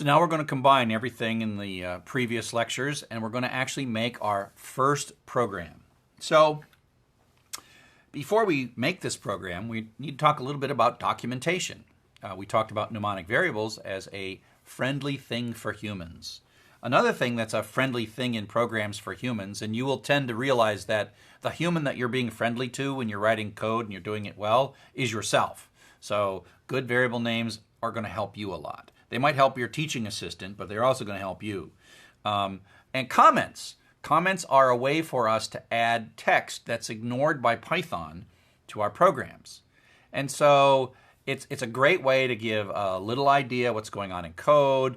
So now we're going to combine everything in the previous lectures, and we're going to actually make our first program. So before we make this program, we need to talk a little bit about documentation. We talked about mnemonic variables as a friendly thing for humans. Another thing that's a friendly thing in programs for humans, and you will tend to realize that the human that you're being friendly to when you're writing code and you're doing it well is yourself. So good variable names are going to help you a lot. They might help your teaching assistant, but they're also going to help you. And comments. Comments are a way for us to add text that's ignored by Python to our programs. And so it's a great way to give a little idea what's going on in code.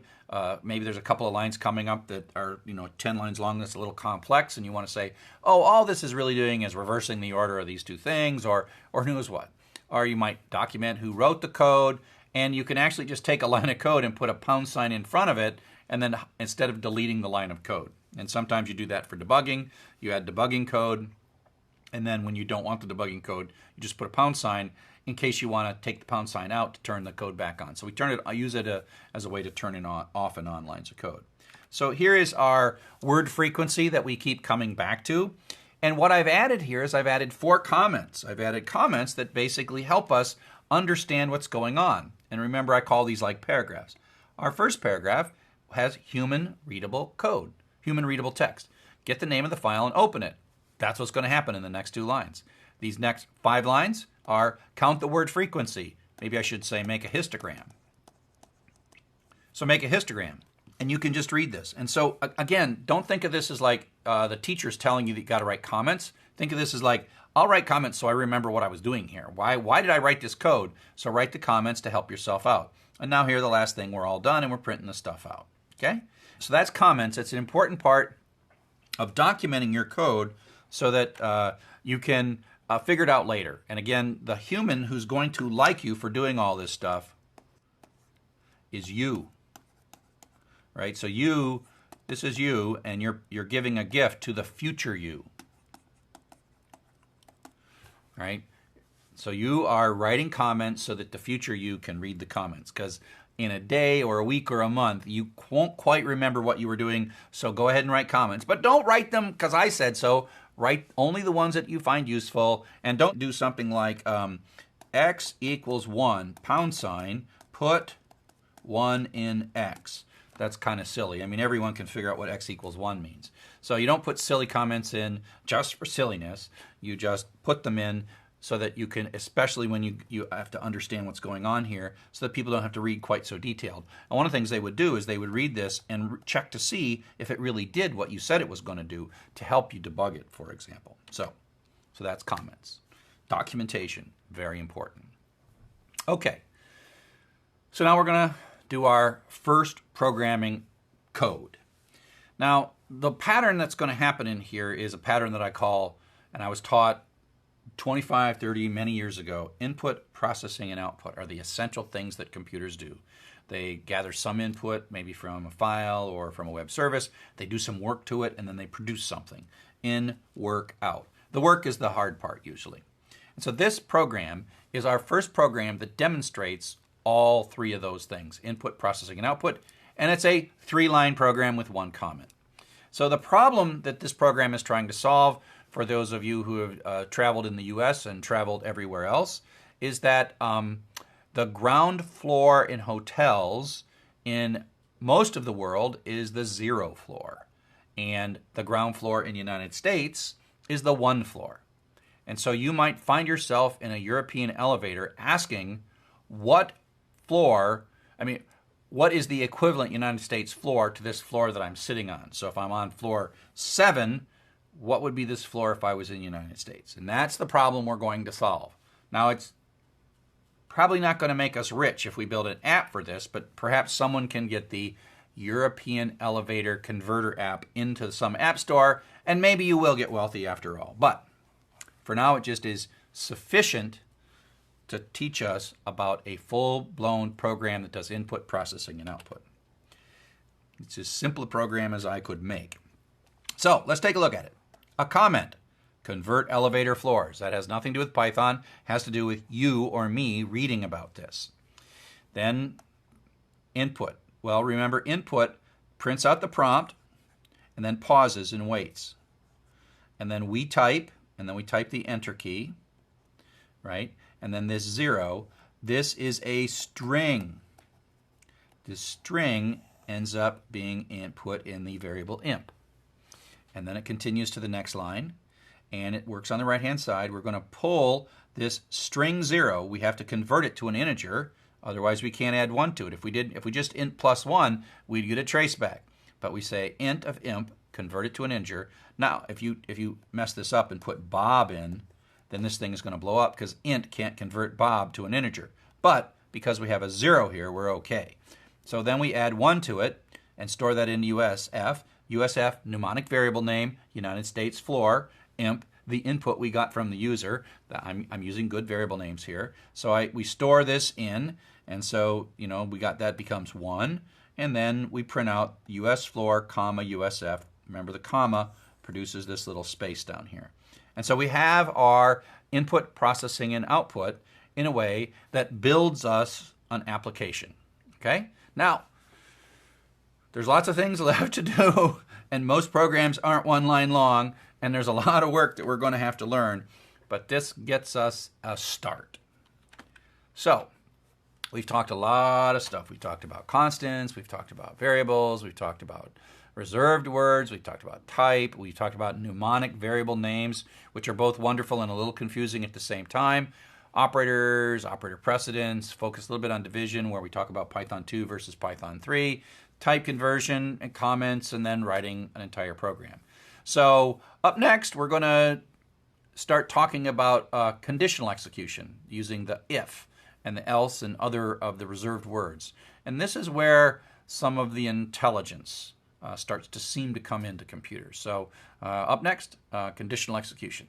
Maybe there's a couple of lines coming up that are 10 lines long that's a little complex, and you want to say, oh, all this is really doing is reversing the order of these two things, or who knows what. Or you might document who wrote the code, and you can actually just take a line of code and put a pound sign in front of it, and then instead of deleting the line of code. And sometimes you do that for debugging. You add debugging code, and then when you don't want the debugging code, you just put a pound sign in case you want to take the pound sign out to turn the code back on. So I use it as a way to turn it off and on lines of code. So here is our word frequency that we keep coming back to. And what I've added here is I've added 4 comments. I've added comments that basically help us understand what's going on. And remember, I call these like paragraphs. Our first paragraph has human readable code, human readable text. Get the name of the file and open it. That's what's going to happen in the next 2 lines. These next 5 lines are count the word frequency. Maybe I should say make a histogram. So make a histogram, and you can just read this. And so again, don't think of this as like the teacher's telling you that you got to write comments. Think of this as like, I'll write comments so I remember what I was doing here. Why did I write this code? So write the comments to help yourself out. And now here, the last thing, we're all done and we're printing the stuff out. Okay? So that's comments. It's an important part of documenting your code so that you can figure it out later. And again, the human who's going to like you for doing all this stuff is you. Right? So this is you, and you're giving a gift to the future you. Right? So you are writing comments so that the future you can read the comments, because in a day or a week or a month, you won't quite remember what you were doing, so go ahead and write comments. But don't write them because I said so. Write only the ones that you find useful, and don't do something like x equals 1, pound sign, put 1 in x. That's kind of silly. I mean, everyone can figure out what x equals 1 means. So you don't put silly comments in just for silliness. You just put them in so that you can, especially when you have to understand what's going on here, so that people don't have to read quite so detailed. And one of the things they would do is they would read this and check to see if it really did what you said it was going to do to help you debug it, for example. So that's comments. Documentation, very important. Okay, so now we're going to do our first programming code. Now, the pattern that's going to happen in here is a pattern that I call, and I was taught 25, 30, many years ago, input, processing, and output are the essential things that computers do. They gather some input, maybe from a file or from a web service. They do some work to it, and then they produce something. In, work, out. The work is the hard part, usually. And so this program is our first program that demonstrates all 3 of those things, input, processing, and output. And it's a 3-line program with 1 comment. So the problem that this program is trying to solve, for those of you who have traveled in the U.S. and traveled everywhere else, is that the ground floor in hotels in most of the world is the 0 floor. And the ground floor in the United States is the 1 floor. And so you might find yourself in a European elevator asking what is the equivalent United States floor to this floor that I'm sitting on? So if I'm on floor 7, what would be this floor if I was in the United States? And that's the problem we're going to solve. Now, it's probably not going to make us rich if we build an app for this, but perhaps someone can get the European Elevator Converter app into some app store, and maybe you will get wealthy after all. But for now, it just is sufficient to teach us about a full-blown program that does input, processing, and output. It's as simple a program as I could make. So let's take a look at it. A comment. Convert elevator floors. That has nothing to do with Python. Has to do with you or me reading about this. Then input. Well, remember, input prints out the prompt and then pauses and waits. And then we type, and then we type the enter key, right? And then this 0, this is a string. This string ends up being input in the variable imp. And then it continues to the next line, and it works on the right-hand side. We're going to pull this string 0. We have to convert it to an integer, otherwise we can't add 1 to it. If we just int +1, we'd get a traceback. But we say int of imp, convert it to an integer. Now, if you mess this up and put Bob in, then this thing is going to blow up because int can't convert Bob to an integer. But because we have a 0 here, we're okay. So then we add 1 to it and store that in USF. USF, mnemonic variable name, United States floor, imp, the input we got from the user. I'm using good variable names here. So we store this in, and so we got that becomes 1, and then we print out US floor, comma, USF. Remember, the comma produces this little space down here. And so we have our input, processing, and output in a way that builds us an application. Okay? Now, there's lots of things left to do, and most programs aren't one line long, and there's a lot of work that we're going to have to learn, but this gets us a start. So, we've talked a lot of stuff. We've talked about constants, we've talked about variables, we've talked about reserved words, we've talked about type, we've talked about mnemonic variable names, which are both wonderful and a little confusing at the same time. Operators, operator precedence, focus a little bit on division, where we talk about Python 2 versus Python 3, type conversion and comments, and then writing an entire program. So up next, we're going to start talking about conditional execution using the if and the else and other of the reserved words. And this is where some of the intelligence starts to seem to come into computers. So up next, conditional execution.